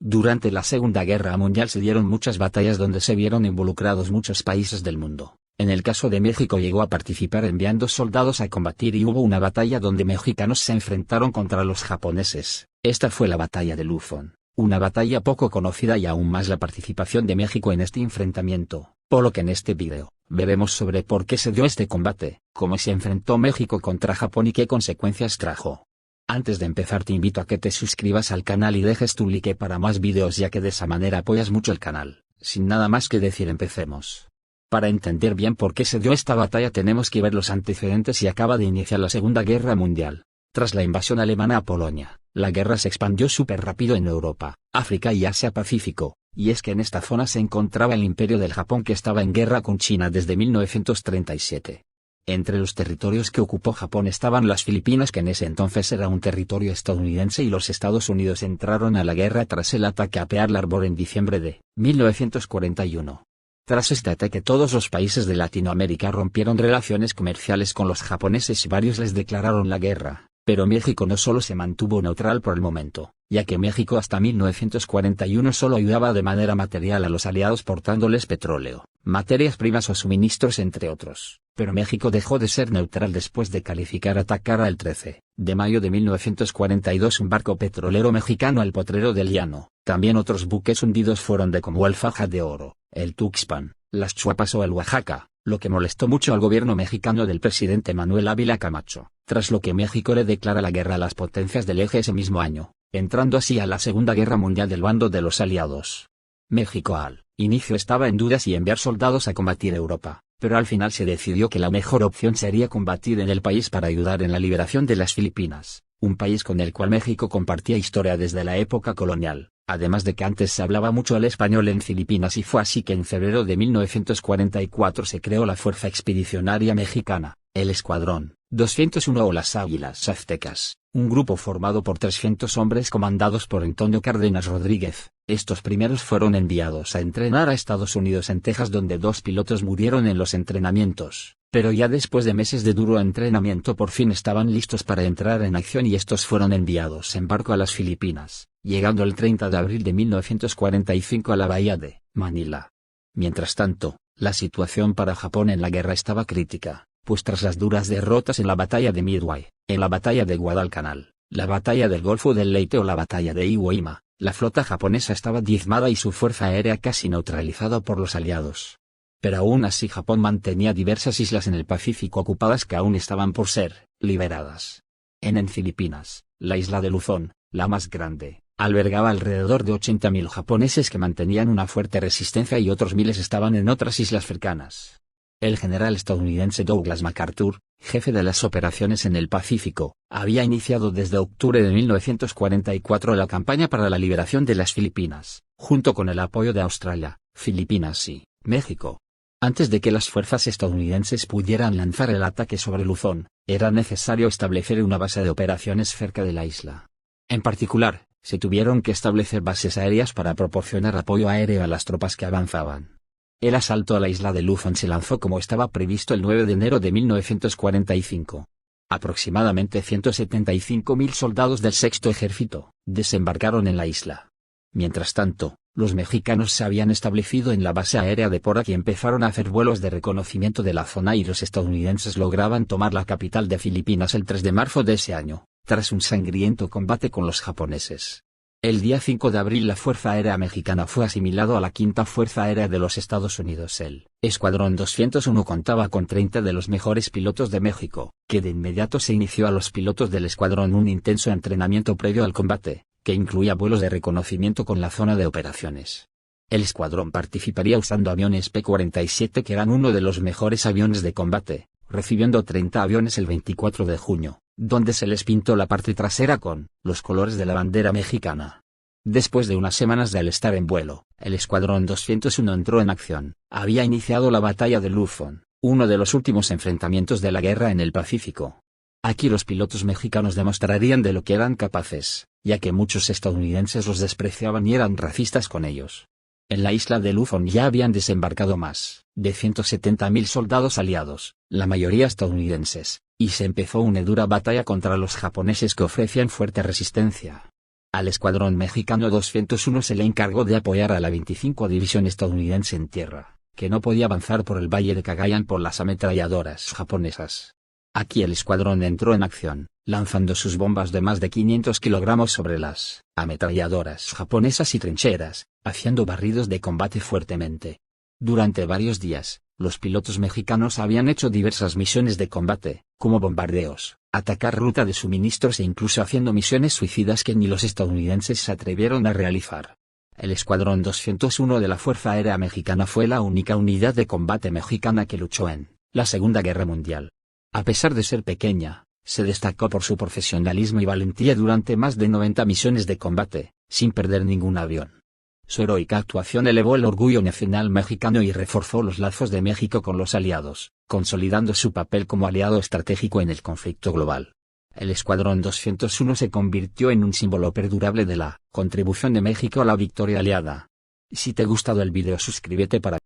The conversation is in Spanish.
Durante la Segunda Guerra Mundial se dieron muchas batallas donde se vieron involucrados muchos países del mundo. En el caso de México llegó a participar enviando soldados a combatir y hubo una batalla donde mexicanos se enfrentaron contra los japoneses. Esta fue la batalla de Luzón, una batalla poco conocida y aún más la participación de México en este enfrentamiento, por lo que en este video, veremos sobre por qué se dio este combate, cómo se enfrentó México contra Japón y qué consecuencias trajo. Antes de empezar te invito a que te suscribas al canal y dejes tu like para más videos ya que de esa manera apoyas mucho el canal. Sin nada más que decir empecemos. Para entender bien por qué se dio esta batalla tenemos que ver los antecedentes y acaba de iniciar la Segunda Guerra Mundial. Tras la invasión alemana a Polonia, la guerra se expandió súper rápido en Europa, África y Asia-Pacífico, y es que en esta zona se encontraba el Imperio del Japón que estaba en guerra con China desde 1937. Entre los territorios que ocupó Japón estaban las Filipinas que en ese entonces era un territorio estadounidense y los Estados Unidos entraron a la guerra tras el ataque a Pearl Harbor en diciembre de 1941. Tras este ataque todos los países de Latinoamérica rompieron relaciones comerciales con los japoneses y varios les declararon la guerra, pero México no solo se mantuvo neutral por el momento, ya que México hasta 1941 solo ayudaba de manera material a los aliados portándoles petróleo, materias primas o suministros entre otros, pero México dejó de ser neutral después de calificar atacar el 13 de mayo de 1942 un barco petrolero mexicano al Potrero del Llano. También otros buques hundidos fueron de como el Faja de Oro, el Tuxpan, las Chuapas o el Oaxaca, lo que molestó mucho al gobierno mexicano del presidente Manuel Ávila Camacho, tras lo que México le declara la guerra a las potencias del eje ese mismo año, entrando así a la Segunda Guerra Mundial del bando de los aliados. México al inicio estaba en dudas si enviar soldados a combatir Europa, pero al final se decidió que la mejor opción sería combatir en el país para ayudar en la liberación de las Filipinas, un país con el cual México compartía historia desde la época colonial. Además de que antes se hablaba mucho el español en Filipinas y fue así que en febrero de 1944 se creó la Fuerza Expedicionaria Mexicana, el Escuadrón 201 o las Águilas Aztecas, un grupo formado por 300 hombres comandados por Antonio Cárdenas Rodríguez. Estos primeros fueron enviados a entrenar a Estados Unidos en Texas donde 2 pilotos murieron en los entrenamientos, pero ya después de meses de duro entrenamiento por fin estaban listos para entrar en acción y estos fueron enviados en barco a las Filipinas, llegando el 30 de abril de 1945 a la bahía de Manila. Mientras tanto, la situación para Japón en la guerra estaba crítica, pues tras las duras derrotas en la batalla de Midway, en la batalla de Guadalcanal, la batalla del Golfo del Leyte o la batalla de Iwo Jima, la flota japonesa estaba diezmada y su fuerza aérea casi neutralizada por los aliados. Pero aún así Japón mantenía diversas islas en el Pacífico ocupadas que aún estaban por ser liberadas. En Filipinas, la isla de Luzón, la más grande, albergaba alrededor de 80.000 japoneses que mantenían una fuerte resistencia y otros miles estaban en otras islas cercanas. El general estadounidense Douglas MacArthur, jefe de las operaciones en el Pacífico, había iniciado desde octubre de 1944 la campaña para la liberación de las Filipinas, junto con el apoyo de Australia, Filipinas y México. Antes de que las fuerzas estadounidenses pudieran lanzar el ataque sobre Luzón, era necesario establecer una base de operaciones cerca de la isla. En particular, se tuvieron que establecer bases aéreas para proporcionar apoyo aéreo a las tropas que avanzaban. El asalto a la isla de Luzón se lanzó como estaba previsto el 9 de enero de 1945. Aproximadamente 175.000 soldados del Sexto Ejército desembarcaron en la isla. Mientras tanto, los mexicanos se habían establecido en la base aérea de Porac y empezaron a hacer vuelos de reconocimiento de la zona y los estadounidenses lograban tomar la capital de Filipinas el 3 de marzo de ese año, tras un sangriento combate con los japoneses. El día 5 de abril la Fuerza Aérea Mexicana fue asimilado a la Quinta Fuerza Aérea de los Estados Unidos. El Escuadrón 201 contaba con 30 de los mejores pilotos de México, que de inmediato se inició a los pilotos del escuadrón un intenso entrenamiento previo al combate, que incluía vuelos de reconocimiento con la zona de operaciones. El escuadrón participaría usando aviones P-47 que eran uno de los mejores aviones de combate, recibiendo 30 aviones el 24 de junio, donde se les pintó la parte trasera con los colores de la bandera mexicana. Después de unas semanas de al estar en vuelo, el Escuadrón 201 entró en acción. Había iniciado la batalla de Luzón, uno de los últimos enfrentamientos de la guerra en el Pacífico. Aquí los pilotos mexicanos demostrarían de lo que eran capaces, ya que muchos estadounidenses los despreciaban y eran racistas con ellos. En la isla de Luzón ya habían desembarcado más de 170.000 soldados aliados, la mayoría estadounidenses, y se empezó una dura batalla contra los japoneses que ofrecían fuerte resistencia. Al Escuadrón Mexicano 201 se le encargó de apoyar a la 25 División estadounidense en tierra, que no podía avanzar por el valle de Cagayan por las ametralladoras japonesas. Aquí el escuadrón entró en acción, lanzando sus bombas de más de 500 kilogramos sobre las ametralladoras japonesas y trincheras, haciendo barridos de combate fuertemente. Durante varios días, los pilotos mexicanos habían hecho diversas misiones de combate, como bombardeos, atacar ruta de suministros e incluso haciendo misiones suicidas que ni los estadounidenses se atrevieron a realizar. El Escuadrón 201 de la Fuerza Aérea Mexicana fue la única unidad de combate mexicana que luchó en la Segunda Guerra Mundial. A pesar de ser pequeña, se destacó por su profesionalismo y valentía durante más de 90 misiones de combate, sin perder ningún avión. Su heroica actuación elevó el orgullo nacional mexicano y reforzó los lazos de México con los aliados, consolidando su papel como aliado estratégico en el conflicto global. El Escuadrón 201 se convirtió en un símbolo perdurable de la contribución de México a la victoria aliada. Si te ha gustado el video, suscríbete para